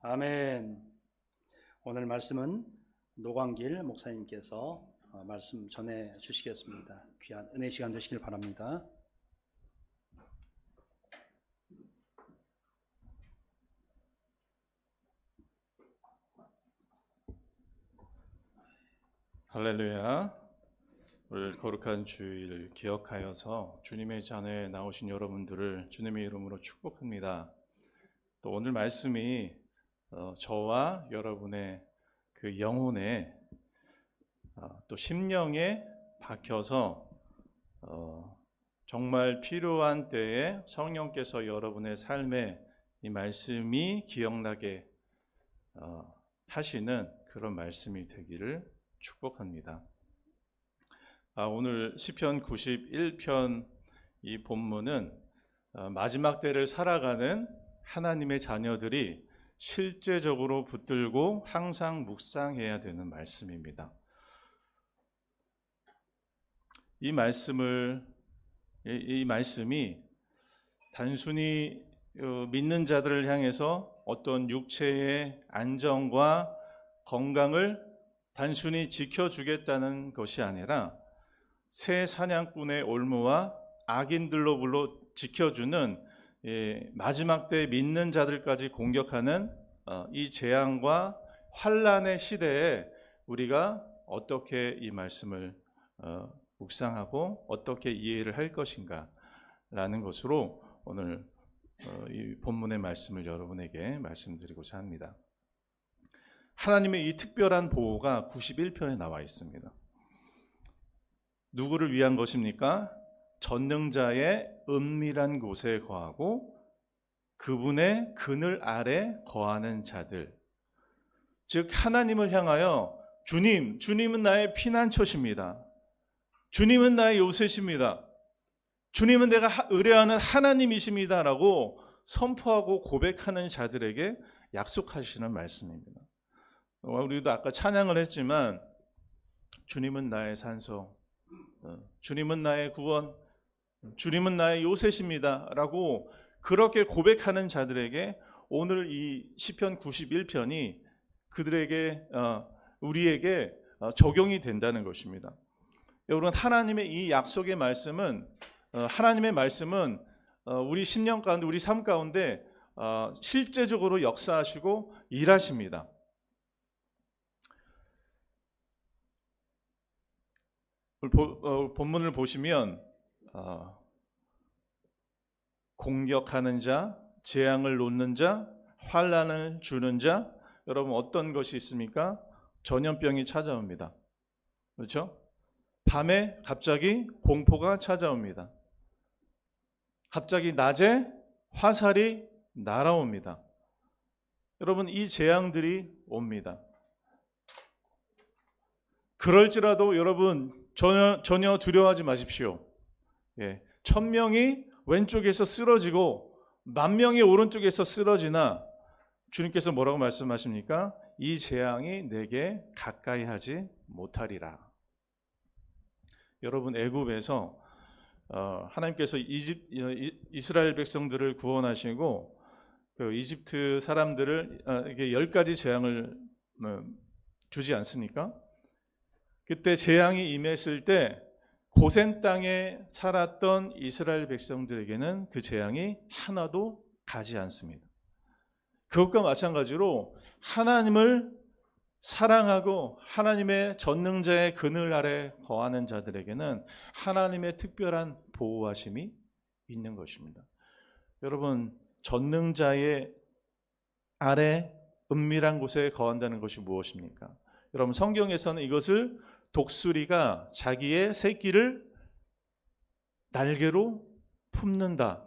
아멘. 오늘 말씀은 노광길 목사님께서 말씀 전해 주시겠습니다. 귀한 은혜 시간 되시길 바랍니다. 할렐루야. 오늘 거룩한 주일 기억하여서 주님의 잔에 나오신 여러분들을 주님의 이름으로 축복합니다. 또 오늘 말씀이 저와 여러분의 그 영혼에 또 심령에 박혀서 정말 필요한 때에 성령께서 여러분의 삶에 이 말씀이 기억나게 하시는 그런 말씀이 되기를 축복합니다. 오늘 시편 91편 이 본문은 마지막 때를 살아가는 하나님의 자녀들이 실제적으로 붙들고 항상 묵상해야 되는 말씀입니다. 이 말씀이 단순히 믿는 자들을 향해서 어떤 육체의 안정과 건강을 단순히 지켜주겠다는 것이 아니라 새 사냥꾼의 올무와 악인들로 지켜주는 마지막 때 믿는 자들까지 공격하는 이 재앙과 환난의 시대에 우리가 어떻게 이 말씀을 묵상하고 어떻게 이해를 할 것인가 라는 것으로 오늘 이 본문의 말씀을 여러분에게 말씀드리고자 합니다. 하나님의 이 특별한 보호가 91편에 나와 있습니다. 누구를 위한 것입니까? 전능자의 은밀한 곳에 거하고 그분의 그늘 아래 거하는 자들, 즉 하나님을 향하여 주님은 나의 피난처십니다. 주님은 나의 요새십니다. 주님은 내가 의뢰하는 하나님이십니다 라고 선포하고 고백하는 자들에게 약속하시는 말씀입니다. 우리도 아까 찬양을 했지만 주님은 나의 산성, 주님은 나의 구원, 주님은 나의 요새십니다 라고 그렇게 고백하는 자들에게 오늘 이 시편 91편이 그들에게 우리에게 적용이 된다는 것입니다. 여러분, 하나님의 이 약속의 말씀은 하나님의 말씀은 우리 심령 가운데, 우리 삶 가운데 실제적으로 역사하시고 일하십니다. 본문을 보시면 공격하는 자, 재앙을 놓는 자, 환난을 주는 자, 여러분 어떤 것이 있습니까? 전염병이 찾아옵니다. 그렇죠? 밤에 갑자기 공포가 찾아옵니다. 갑자기 낮에 화살이 날아옵니다. 여러분, 이 재앙들이 옵니다. 그럴지라도 여러분 전혀 두려워하지 마십시오. 1000명이 왼쪽에서 쓰러지고 10,000명이 오른쪽에서 쓰러지나 주님께서 뭐라고 말씀하십니까? 이 재앙이 내게 가까이 하지 못하리라. 여러분, 애굽에서 하나님께서 이스라엘 백성들을 구원하시고 그 이집트 사람들을 10가지 재앙을 주지 않습니까? 그때 재앙이 임했을 때 고센 땅에 살았던 이스라엘 백성들에게는 그 재앙이 하나도 가지 않습니다. 그것과 마찬가지로 하나님을 사랑하고 하나님의 전능자의 그늘 아래 거하는 자들에게는 하나님의 특별한 보호하심이 있는 것입니다. 여러분, 전능자의 아래 은밀한 곳에 거한다는 것이 무엇입니까? 여러분, 성경에서는 이것을 독수리가 자기의 새끼를 날개로 품는다.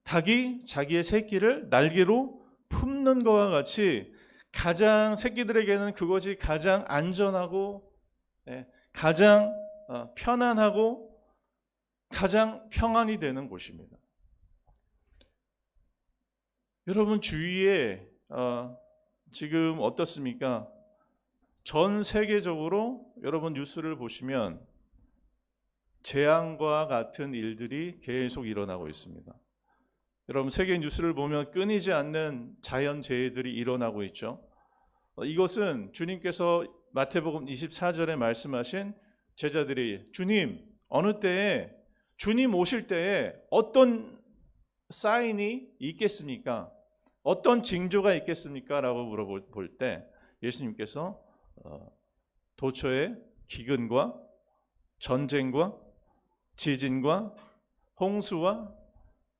닭이 자기의 새끼를 날개로 품는 것과 같이 가장 새끼들에게는 그것이 가장 안전하고 가장 편안하고 가장 평안이 되는 곳입니다. 여러분, 주위에 지금 어떻습니까? 전 세계적으로 여러분 뉴스를 보시면 재앙과 같은 일들이 계속 일어나고 있습니다. 여러분 세계 뉴스를 보면 끊이지 않는 자연재해들이 일어나고 있죠. 이것은 주님께서 마태복음 24절에 말씀하신 제자들이 주님 어느 때에 주님 오실 때에 어떤 사인이 있겠습니까? 어떤 징조가 있겠습니까? 라고 물어볼 때 예수님께서 도처에 기근과 전쟁과 지진과 홍수와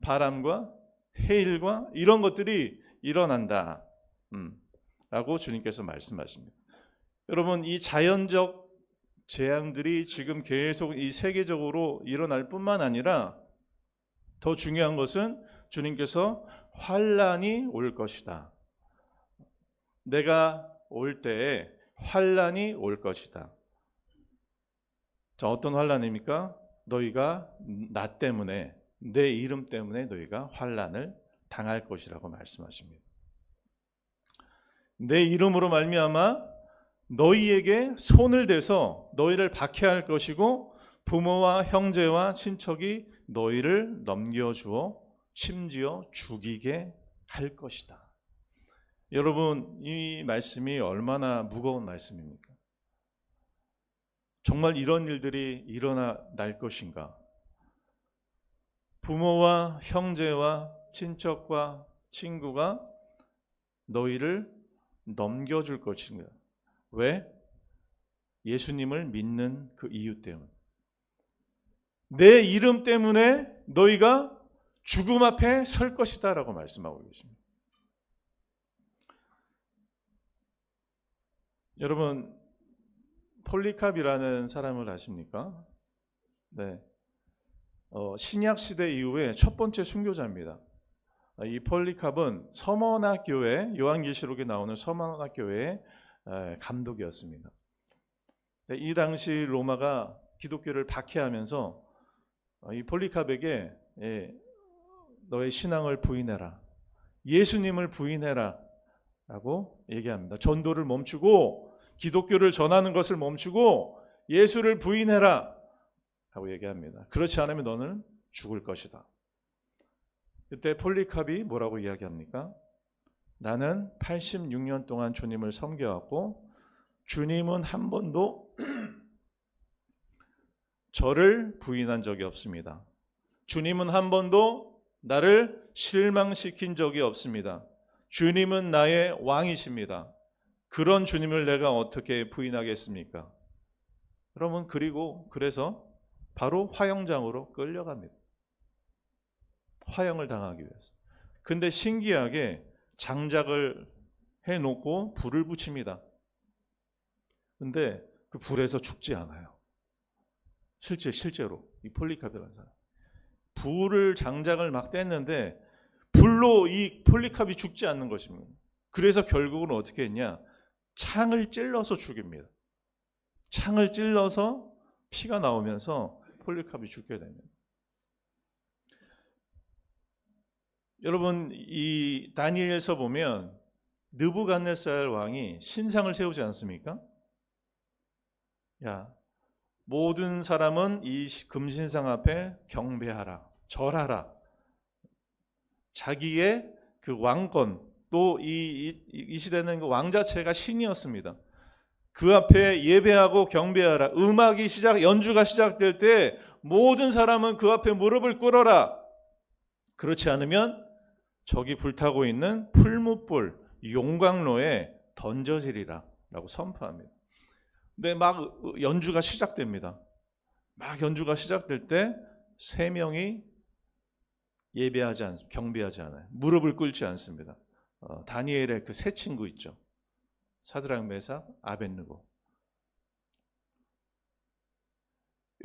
바람과 해일과 이런 것들이 일어난다 라고 주님께서 말씀하십니다. 여러분 이 자연적 재앙들이 지금 계속 이 세계적으로 일어날 뿐만 아니라 더 중요한 것은 주님께서 환난이 올 것이다. 내가 올 때에 환난이 올 것이다. 자, 어떤 환난입니까? 너희가 나 때문에 내 이름 때문에 너희가 환난을 당할 것이라고 말씀하십니다. 내 이름으로 말미암아 너희에게 손을 대서 너희를 박해할 것이고 부모와 형제와 친척이 너희를 넘겨주어 심지어 죽이게 할 것이다. 여러분 이 말씀이 얼마나 무거운 말씀입니까? 정말 이런 일들이 일어날 것인가? 부모와 형제와 친척과 친구가 너희를 넘겨줄 것인가? 왜? 예수님을 믿는 그 이유 때문에. 내 이름 때문에 너희가 죽음 앞에 설 것이다 라고 말씀하고 계십니다. 여러분 폴리캅이라는 사람을 아십니까? 네. 신약 시대 이후에 첫 번째 순교자입니다. 이 폴리캅은 서머나 교회, 요한계시록에 나오는 서머나 교회의 감독이었습니다. 이 당시 로마가 기독교를 박해하면서 이 폴리캅에게 너의 신앙을 부인해라, 예수님을 부인해라 라고 얘기합니다. 전도를 멈추고 기독교를 전하는 것을 멈추고 예수를 부인해라 하고 얘기합니다. 그렇지 않으면 너는 죽을 것이다. 그때 폴리캅이 뭐라고 이야기합니까? 나는 86년 동안 주님을 섬겨왔고 주님은 한 번도 저를 부인한 적이 없습니다. 주님은 한 번도 나를 실망시킨 적이 없습니다. 주님은 나의 왕이십니다. 그런 주님을 내가 어떻게 부인하겠습니까? 여러분 그래서 바로 화형장으로 끌려갑니다. 화형을 당하기 위해서. 근데 신기하게 장작을 해놓고 불을 붙입니다. 근데 그 불에서 죽지 않아요. 실제로 이 폴리캅이라는 사람 불을 장작을 막 뗐는데 불로 이 폴리캅이 죽지 않는 것입니다. 그래서 결국은 어떻게 했냐? 창을 찔러서 죽입니다. 창을 찔러서 피가 나오면서 폴리캅이 죽게 됩니다. 여러분 이 다니엘서 보면 느부갓네살 왕이 신상을 세우지 않습니까? 야, 모든 사람은 이 금신상 앞에 경배하라, 절하라. 자기의 그 왕권, 또 이 시대는 그 왕 자체가 신이었습니다. 그 앞에 예배하고 경배하라. 연주가 시작될 때 모든 사람은 그 앞에 무릎을 꿇어라. 그렇지 않으면 저기 불타고 있는 풀무불 용광로에 던져지리라 라고 선포합니다. 근데 막 연주가 시작됩니다. 막 연주가 시작될 때 세 명이 경배하지 않아요. 무릎을 꿇지 않습니다. 다니엘의 그 세 친구 있죠. 사드락, 메삭, 아벳느고.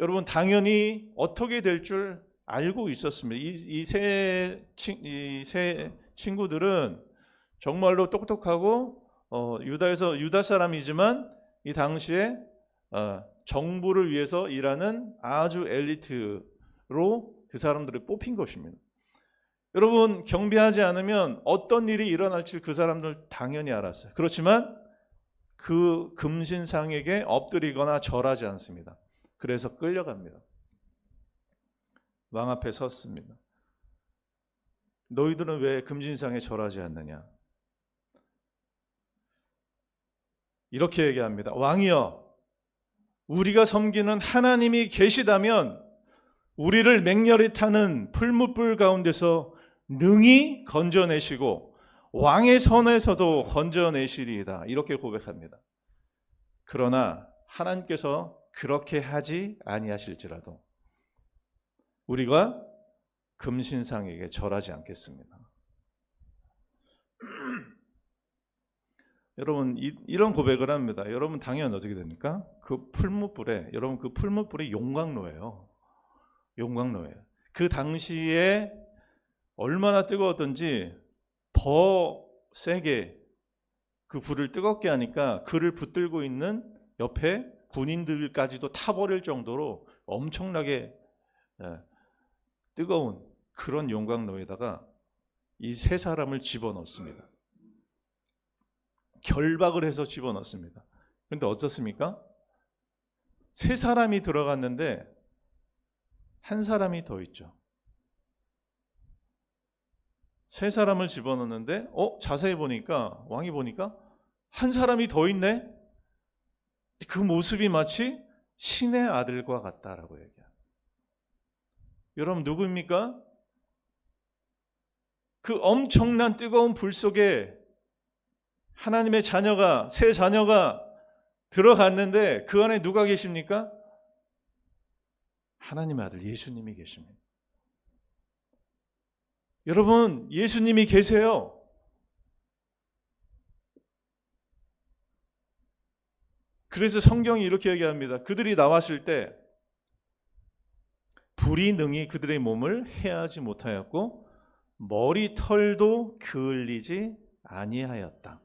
여러분 당연히 어떻게 될 줄 알고 있었습니다. 이 세 친구들은 정말로 똑똑하고 유다 사람이지만 이 당시에 정부를 위해서 일하는 아주 엘리트로 그 사람들을 뽑힌 것입니다. 여러분 경배하지 않으면 어떤 일이 일어날지 그 사람들 당연히 알았어요. 그렇지만 그 금신상에게 엎드리거나 절하지 않습니다. 그래서 끌려갑니다. 왕 앞에 섰습니다. 너희들은 왜 금신상에 절하지 않느냐? 이렇게 얘기합니다. 왕이여, 우리가 섬기는 하나님이 계시다면 우리를 맹렬히 타는 풀무불 가운데서 능히 건져내시고 왕의 손에서도 건져내시리이다. 이렇게 고백합니다. 그러나 하나님께서 그렇게 하지 아니하실지라도 우리가 금신상에게 절하지 않겠습니다. 여러분 이런 고백을 합니다. 여러분 당연 어떻게 됩니까? 그 풀무불에 여러분 그 풀무불이 용광로예요. 용광로예요. 그 당시에 얼마나 뜨거웠던지 더 세게 그 불을 뜨겁게 하니까 그를 붙들고 있는 옆에 군인들까지도 타버릴 정도로 엄청나게 뜨거운 그런 용광로에다가 이 세 사람을 집어넣습니다. 결박을 해서 집어넣습니다. 그런데 어떻습니까? 세 사람이 들어갔는데 한 사람이 더 있죠. 세 사람을 집어넣는데 자세히 보니까 왕이 보니까 한 사람이 더 있네. 그 모습이 마치 신의 아들과 같다라고 얘기합니다. 여러분 누구입니까? 그 엄청난 뜨거운 불 속에 하나님의 자녀가 세 자녀가 들어갔는데 그 안에 누가 계십니까? 하나님의 아들 예수님이 계십니다. 여러분 예수님이 계세요. 그래서 성경이 이렇게 얘기합니다. 그들이 나왔을 때 불이 능히 그들의 몸을 해하지 못하였고 머리털도 그을리지 아니하였다.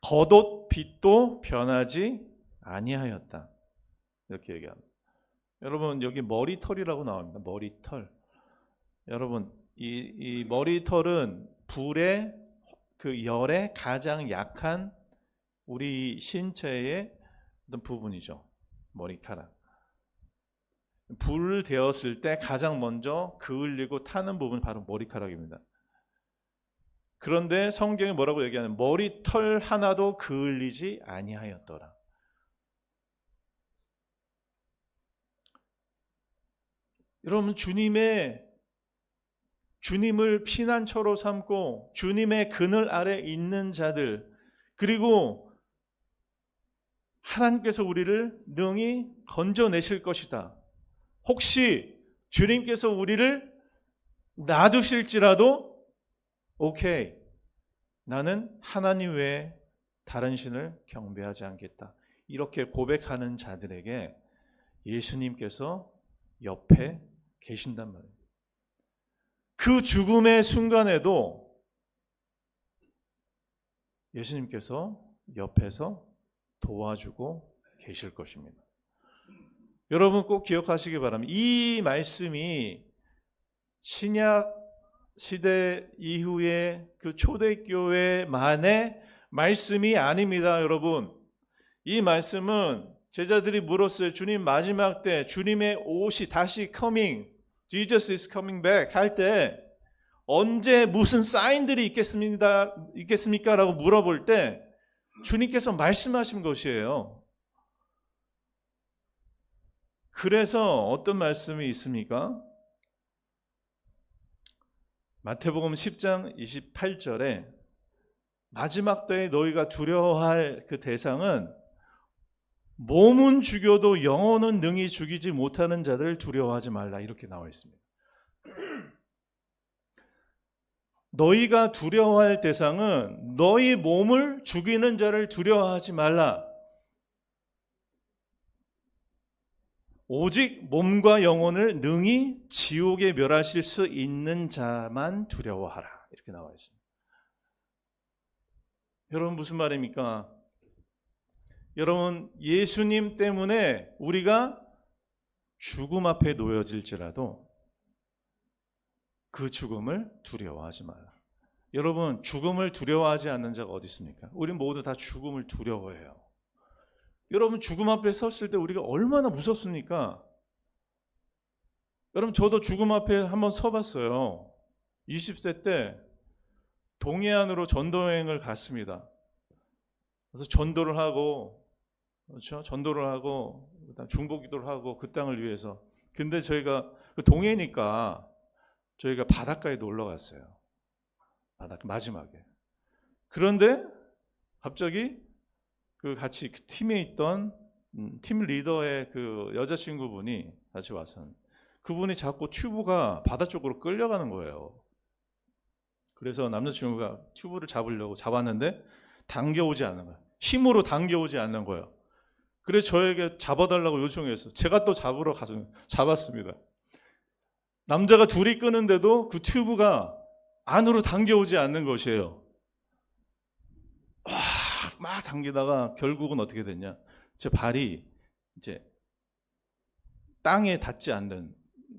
겉옷 빛도 변하지 아니하였다. 이렇게 얘기합니다. 여러분 여기 머리털이라고 나옵니다. 머리털. 여러분 이 머리털은 불의 그 열에 가장 약한 우리 신체의 어떤 부분이죠. 머리카락. 불을 데웠을 때 가장 먼저 그을리고 타는 부분이 바로 머리카락입니다. 그런데 성경이 뭐라고 얘기하냐면 머리털 하나도 그을리지 아니하였더라. 여러분 주님을 피난처로 삼고 주님의 그늘 아래 있는 자들 그리고 하나님께서 우리를 능히 건져내실 것이다. 혹시 주님께서 우리를 놔두실지라도 오케이, 나는 하나님 외에 다른 신을 경배하지 않겠다. 이렇게 고백하는 자들에게 예수님께서 옆에 계신단 말이에요. 그 죽음의 순간에도 예수님께서 옆에서 도와주고 계실 것입니다. 여러분 꼭 기억하시기 바랍니다. 이 말씀이 신약 시대 이후에 그 초대교회만의 말씀이 아닙니다. 여러분 이 말씀은 제자들이 물었어요. 주님 마지막 때 주님의 옷이 다시 coming, Jesus is coming back 할 때 언제 무슨 사인들이 있겠습니까? 라고 물어볼 때 주님께서 말씀하신 것이에요. 그래서 어떤 말씀이 있습니까? 마태복음 10장 28절에 마지막 때에 너희가 두려워할 그 대상은 몸은 죽여도 영혼은 능히 죽이지 못하는 자들을 두려워하지 말라 이렇게 나와 있습니다. 너희가 두려워할 대상은 너희 몸을 죽이는 자를 두려워하지 말라. 오직 몸과 영혼을 능히 지옥에 멸하실 수 있는 자만 두려워하라. 이렇게 나와 있습니다. 여러분 무슨 말입니까? 여러분 예수님 때문에 우리가 죽음 앞에 놓여질지라도 그 죽음을 두려워하지 마라. 여러분 죽음을 두려워하지 않는 자가 어디 있습니까? 우리 모두 다 죽음을 두려워해요. 여러분 죽음 앞에 섰을 때 우리가 얼마나 무섭습니까? 여러분 저도 죽음 앞에 한번 서봤어요. 20세 때 동해안으로 전도여행을 갔습니다. 그래서 전도를 하고, 그렇죠? 전도를 하고, 그다음 중보기도를 하고 그 땅을 위해서. 근데 저희가 그 동해니까 저희가 바닷가에 놀러 갔어요. 바닷가 마지막에. 그런데 갑자기 그 같이 그 팀에 있던 팀 리더의 그 여자친구분이 같이 와서 그분이 자꾸 튜브가 바다 쪽으로 끌려가는 거예요. 그래서 남자친구가 튜브를 잡으려고 잡았는데 당겨오지 않는 거예요. 힘으로 당겨오지 않는 거예요. 그래서 저에게 잡아달라고 요청했어요. 제가 또 잡으러 가서 잡았습니다. 남자가 둘이 끄는데도 그 튜브가 안으로 당겨오지 않는 것이에요. 막 당기다가 결국은 어떻게 됐냐? 제 발이 이제 땅에 닿지 않는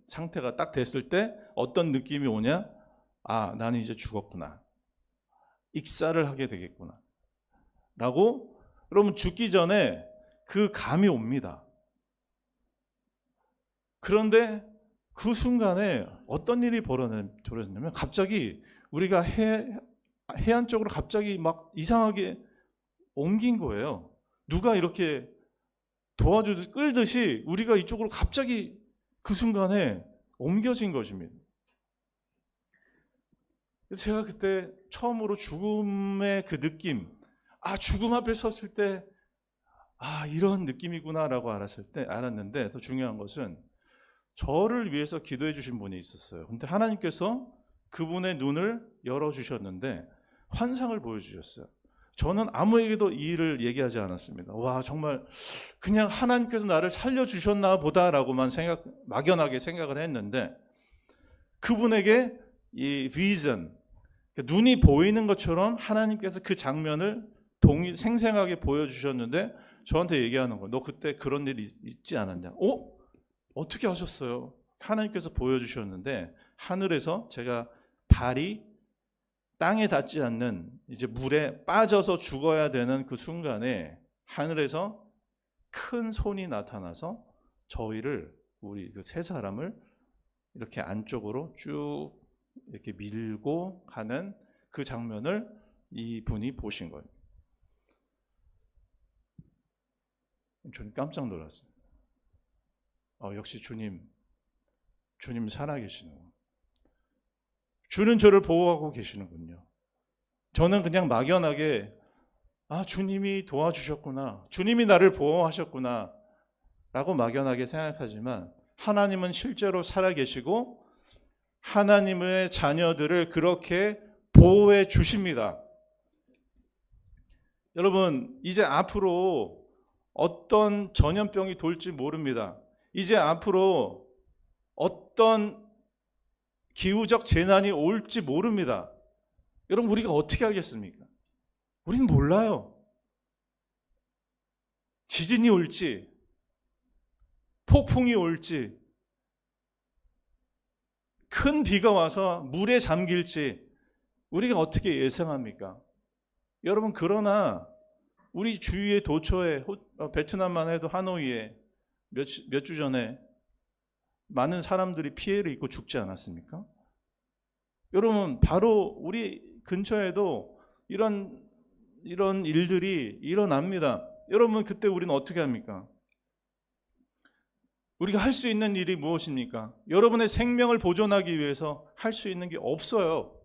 상태가 딱 됐을 때 어떤 느낌이 오냐? 아, 나는 이제 죽었구나. 익사를 하게 되겠구나. 라고, 여러분 죽기 전에 그 감이 옵니다. 그런데 그 순간에 어떤 일이 벌어졌냐면 갑자기 우리가 해안 쪽으로 갑자기 막 이상하게 옮긴 거예요. 누가 이렇게 도와주듯이 끌듯이 우리가 이쪽으로 갑자기 그 순간에 옮겨진 것입니다. 제가 그때 처음으로 죽음의 그 느낌, 죽음 앞에 섰을 때 이런 느낌이구나라고 알았는데 더 중요한 것은 저를 위해서 기도해 주신 분이 있었어요. 근데 하나님께서 그분의 눈을 열어주셨는데 환상을 보여주셨어요. 저는 아무에게도 이 일을 얘기하지 않았습니다. 와, 정말 그냥 하나님께서 나를 살려주셨나 보다라고만 막연하게 생각을 했는데 그분에게 이 비전, 눈이 보이는 것처럼 하나님께서 그 장면을 생생하게 보여주셨는데 저한테 얘기하는 거예요. 너 그때 그런 일 있지 않았냐? 어떻게 하셨어요? 하나님께서 보여주셨는데 하늘에서 제가 발이 땅에 닿지 않는 이제 물에 빠져서 죽어야 되는 그 순간에 하늘에서 큰 손이 나타나서 우리 그 세 사람을 이렇게 안쪽으로 쭉 이렇게 밀고 가는 그 장면을 이 분이 보신 거예요. 저는 깜짝 놀랐어요. 역시 주님 살아계시는군. 주는 저를 보호하고 계시는군요. 저는 그냥 막연하게 주님이 도와주셨구나, 주님이 나를 보호하셨구나 라고 막연하게 생각하지만 하나님은 실제로 살아계시고 하나님의 자녀들을 그렇게 보호해 주십니다. 여러분, 이제 앞으로 어떤 전염병이 돌지 모릅니다. 이제 앞으로 어떤 기후적 재난이 올지 모릅니다. 여러분, 우리가 어떻게 알겠습니까? 우리는 몰라요. 지진이 올지, 폭풍이 올지, 큰 비가 와서 물에 잠길지 우리가 어떻게 예상합니까? 여러분, 그러나 우리 주위의 도처에 베트남만 해도 하노이에 몇 주 전에 많은 사람들이 피해를 입고 죽지 않았습니까? 여러분, 바로 우리 근처에도 이런 일들이 일어납니다. 여러분, 그때 우리는 어떻게 합니까? 우리가 할 수 있는 일이 무엇입니까? 여러분의 생명을 보존하기 위해서 할 수 있는 게 없어요.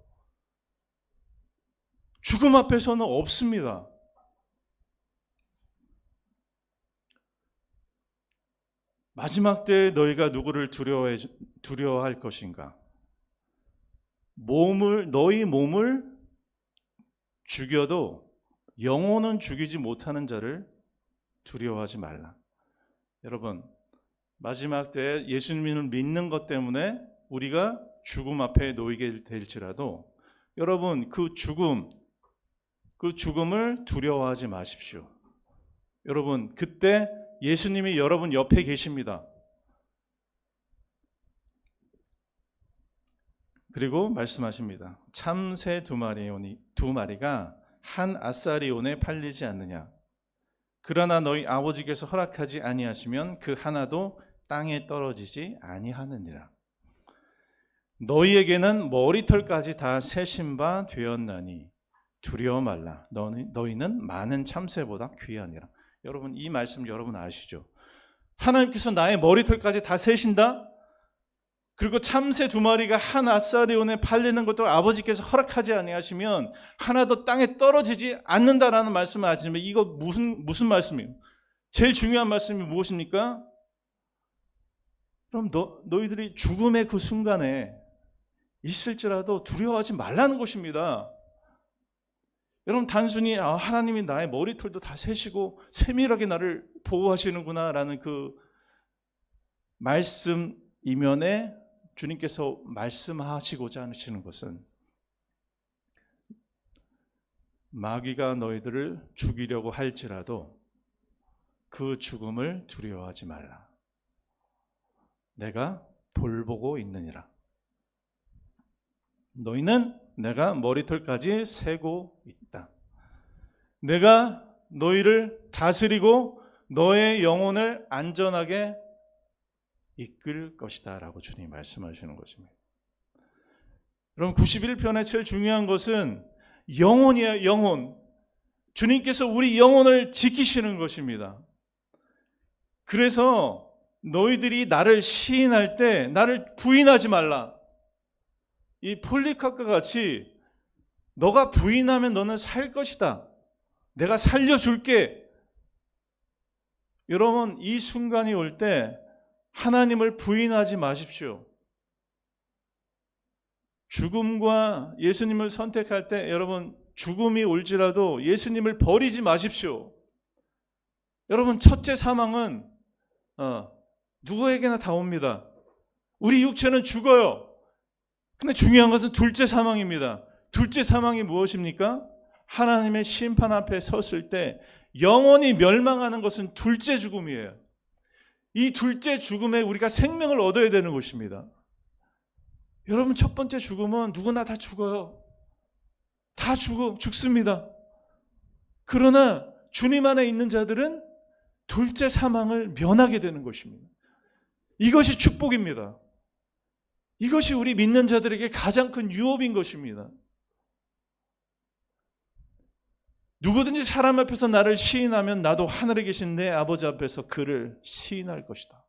죽음 앞에서는 없습니다. 마지막 때에 너희가 누구를 두려워할 것인가? 너희 몸을 죽여도 영혼은 죽이지 못하는 자를 두려워하지 말라. 여러분, 마지막 때에 예수님을 믿는 것 때문에 우리가 죽음 앞에 놓이게 될지라도 여러분, 그 죽음을 두려워하지 마십시오. 여러분, 그때 예수님이 여러분 옆에 계십니다. 그리고 말씀하십니다. 참새 두 마리가 한 아사리온에 팔리지 않느냐? 그러나 너희 아버지께서 허락하지 아니하시면 그 하나도 땅에 떨어지지 아니하느니라. 너희에게는 머리털까지 다 세신 바 되었나니 두려워 말라. 너희는 많은 참새보다 귀하니라. 여러분, 이 말씀 여러분 아시죠? 하나님께서 나의 머리털까지 다 세신다? 그리고 참새 2마리가 한 아사리온에 팔리는 것도 아버지께서 허락하지 아니하시면 하나도 땅에 떨어지지 않는다라는 말씀을 하시면, 이거 무슨 말씀이에요? 제일 중요한 말씀이 무엇입니까? 그럼 너희들이 죽음의 그 순간에 있을지라도 두려워하지 말라는 것입니다. 여러분, 단순히 하나님이 나의 머리털도 다 세시고 세밀하게 나를 보호하시는구나 라는 그 말씀 이면에 주님께서 말씀하시고자 하시는 것은, 마귀가 너희들을 죽이려고 할지라도 그 죽음을 두려워하지 말라. 내가 돌보고 있느니라. 너희는 내가 머리털까지 세고 있다. 내가 너희를 다스리고 너의 영혼을 안전하게 이끌 것이다 라고 주님이 말씀하시는 것입니다. 여러분, 91편의 제일 중요한 것은 영혼이에요. 영혼. 주님께서 우리 영혼을 지키시는 것입니다. 그래서 너희들이 나를 시인할 때 나를 부인하지 말라. 이 폴리카크와 같이 너가 부인하면 너는 살 것이다. 내가 살려줄게. 여러분, 이 순간이 올 때 하나님을 부인하지 마십시오. 죽음과 예수님을 선택할 때 여러분, 죽음이 올지라도 예수님을 버리지 마십시오. 여러분, 첫째 사망은 누구에게나 다 옵니다. 우리 육체는 죽어요. 근데 중요한 것은 둘째 사망입니다. 둘째 사망이 무엇입니까? 하나님의 심판 앞에 섰을 때 영원히 멸망하는 것은 둘째 죽음이에요. 이 둘째 죽음에 우리가 생명을 얻어야 되는 것입니다. 여러분, 첫 번째 죽음은 누구나 다 죽어요. 다 죽습니다. 그러나 주님 안에 있는 자들은 둘째 사망을 면하게 되는 것입니다. 이것이 축복입니다. 이것이 우리 믿는 자들에게 가장 큰 유업인 것입니다. 누구든지 사람 앞에서 나를 시인하면 나도 하늘에 계신 내 아버지 앞에서 그를 시인할 것이다.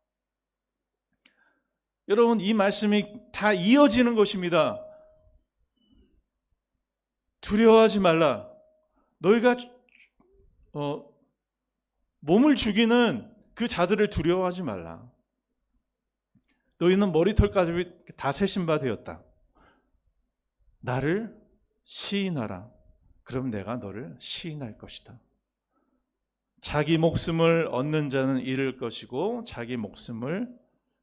여러분, 이 말씀이 다 이어지는 것입니다. 두려워하지 말라. 너희가 몸을 죽이는 그 자들을 두려워하지 말라. 너희는 머리털까지 다 세신 바 되었다. 나를 시인하라. 그럼 내가 너를 시인할 것이다. 자기 목숨을 얻는 자는 잃을 것이고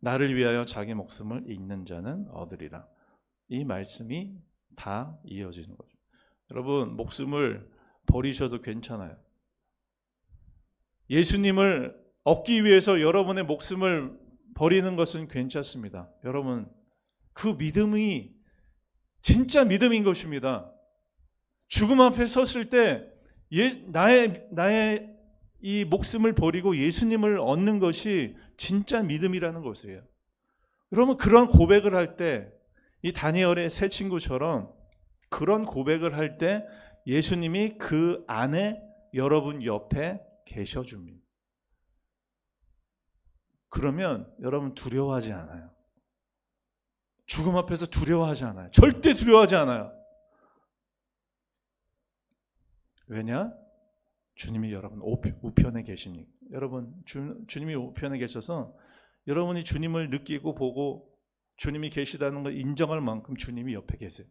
나를 위하여 자기 목숨을 잃는 자는 얻으리라. 이 말씀이 다 이어지는 거죠. 여러분, 목숨을 버리셔도 괜찮아요. 예수님을 얻기 위해서 여러분의 목숨을 버리는 것은 괜찮습니다. 여러분, 그 믿음이 진짜 믿음인 것입니다. 죽음 앞에 섰을 때 나의 이 목숨을 버리고 예수님을 얻는 것이 진짜 믿음이라는 것이에요. 여러분, 그런 고백을 할 때, 이 다니엘의 세 친구처럼 그런 고백을 할 때 예수님이 그 안에 여러분 옆에 계셔줍니다. 그러면 여러분 두려워하지 않아요. 죽음 앞에서 두려워하지 않아요. 절대 두려워하지 않아요. 왜냐? 주님이 여러분 우편에 계시니까. 여러분, 주님이 우편에 계셔서 여러분이 주님을 느끼고 보고 주님이 계시다는 걸 인정할 만큼 주님이 옆에 계세요.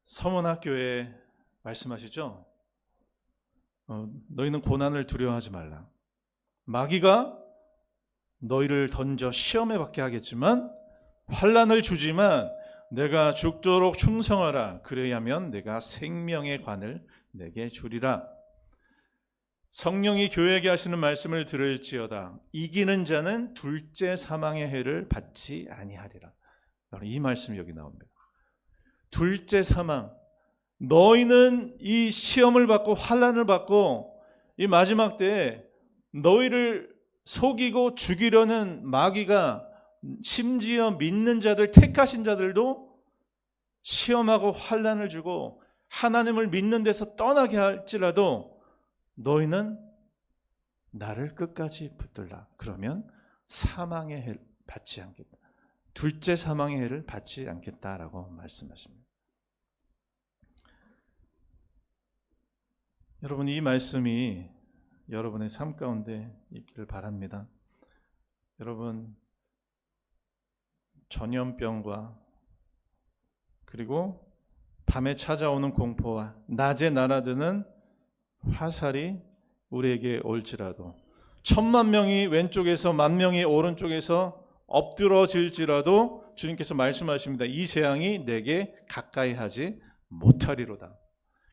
서문학교에 말씀하시죠? 너희는 고난을 두려워하지 말라. 마귀가 너희를 던져 시험에 받게 하겠지만 환난을 주지만 내가 죽도록 충성하라. 그래야면 내가 생명의 관을 내게 주리라. 성령이 교회에게 하시는 말씀을 들을지어다. 이기는 자는 둘째 사망의 해를 받지 아니하리라. 이 말씀이 여기 나옵니다. 둘째 사망. 너희는 이 시험을 받고 환난을 받고 이 마지막 때에 너희를 속이고 죽이려는 마귀가 심지어 믿는 자들, 택하신 자들도 시험하고 환난을 주고 하나님을 믿는 데서 떠나게 할지라도 너희는 나를 끝까지 붙들라. 그러면 사망의 해를 받지 않겠다. 둘째 사망의 해를 받지 않겠다라고 말씀하십니다. 여러분, 이 말씀이 여러분의 삶 가운데 있기를 바랍니다. 여러분, 전염병과 그리고 밤에 찾아오는 공포와 낮에 날아드는 화살이 우리에게 올지라도 1,000만 명이 왼쪽에서 10,000명이 오른쪽에서 엎드러질지라도 주님께서 말씀하십니다. 이 재앙이 내게 가까이 하지 못하리로다.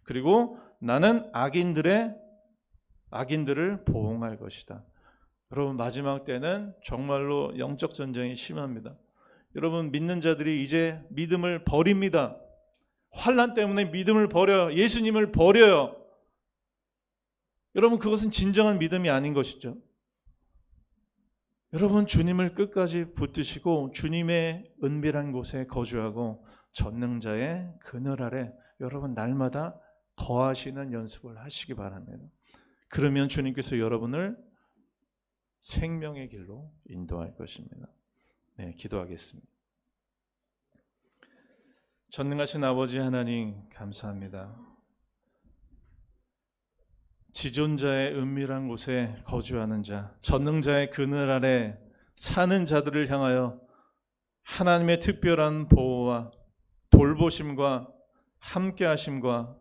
그리고 나는 악인들을 보응할 것이다. 여러분, 마지막 때는 정말로 영적 전쟁이 심합니다. 여러분, 믿는 자들이 이제 믿음을 버립니다. 환난 때문에 믿음을 버려요. 예수님을 버려요. 여러분, 그것은 진정한 믿음이 아닌 것이죠. 여러분, 주님을 끝까지 붙드시고 주님의 은밀한 곳에 거주하고 전능자의 그늘 아래 여러분 날마다 거하시는 연습을 하시기 바랍니다. 그러면 주님께서 여러분을 생명의 길로 인도할 것입니다. 네, 기도하겠습니다. 전능하신 아버지 하나님, 감사합니다. 지존자의 은밀한 곳에 거주하는 자, 전능자의 그늘 아래 사는 자들을 향하여 하나님의 특별한 보호와 돌보심과 함께하심과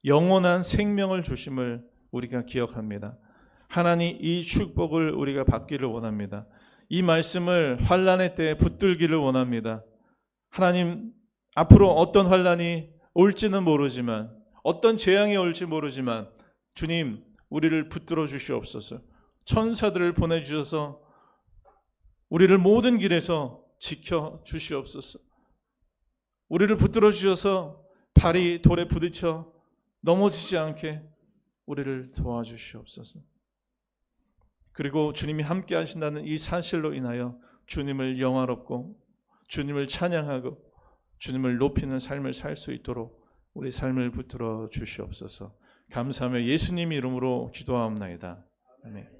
영원한 생명을 주심을 우리가 기억합니다. 하나님, 이 축복을 우리가 받기를 원합니다. 이 말씀을 환난의 때에 붙들기를 원합니다. 하나님, 앞으로 어떤 환난이 올지는 모르지만, 어떤 재앙이 올지 모르지만 주님, 우리를 붙들어 주시옵소서. 천사들을 보내주셔서 우리를 모든 길에서 지켜 주시옵소서. 우리를 붙들어 주셔서 발이 돌에 부딪혀 넘어지지 않게 우리를 도와주시옵소서. 그리고 주님이 함께 하신다는 이 사실로 인하여 주님을 영화롭고 주님을 찬양하고 주님을 높이는 삶을 살 수 있도록 우리 삶을 붙들어 주시옵소서. 감사하며 예수님 이름으로 기도하옵나이다. 아멘.